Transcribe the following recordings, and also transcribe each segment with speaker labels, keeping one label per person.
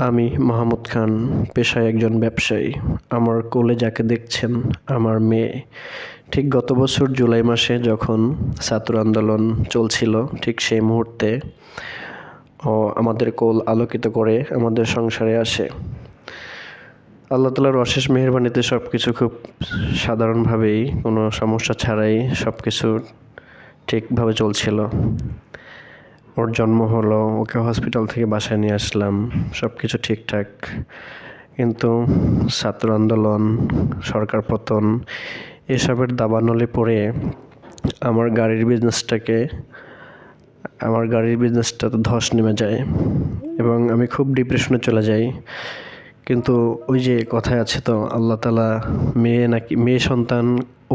Speaker 1: আমি মাহমুদ খান, পেশায় একজন ব্যবসায়ী। আমার কোলে যাকে দেখছেন আমার মেয়ে। ঠিক গত বছর জুলাই মাসে যখন ছাত্র আন্দোলন চলছিল, ঠিক সেই মুহূর্তে ও আমাদের কোল আলোকিত করে আমাদের সংসারে আসে। আল্লাহ তাআলার অশেষ মেহেরবানিতে সব কিছু খুব সাধারণভাবেই, কোনো সমস্যা ছাড়াই সব কিছু ঠিকভাবে চলছিল। ওর জন্ম হলো, ওকে হসপিটাল থেকে বাসায় নিয়ে আসলাম, সব কিছু ঠিকঠাক। কিন্তু ছাত্র আন্দোলন, সরকার পতন এসবের দাবানলে পড়ে আমার গাড়ির বিজনেসটা তো ধস নেমে যায় এবং আমি খুব ডিপ্রেশনে চলে যাই। কিন্তু ওই যে কথায় আছে তো, আল্লাহ তাআলা মেয়ে সন্তান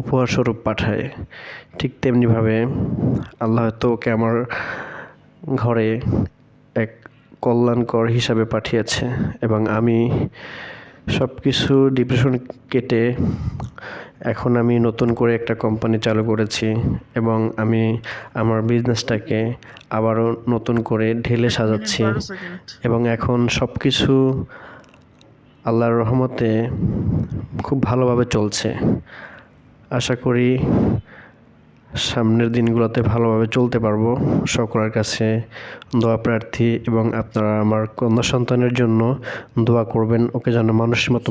Speaker 1: উপহার স্বরূপ পাঠায়, ঠিক তেমনিভাবে আল্লাহ হয়তো ওকে আমার ঘরে এক কল্যাণকর হিসাবে পাঠিয়েছে এবং আমি সব কিছু ডিপ্রেশন কেটে এখন আমি নতুন করে একটা কোম্পানি চালু করেছি এবং আমি আমার বিজনেসটাকে আবারও নতুন করে ঢেলে সাজাচ্ছি এবং এখন সব কিছু আল্লাহর রহমতে খুব ভালোভাবে চলছে। আশা করি সামনের দিনগুলোতে ভালোভাবে চলতে পারবো। সকলের কাছে দোয়া প্রার্থী এবং আপনারা আমার কন্যা সন্তানের জন্য দোয়া করবেন, ওকে যেন মানুষের মতো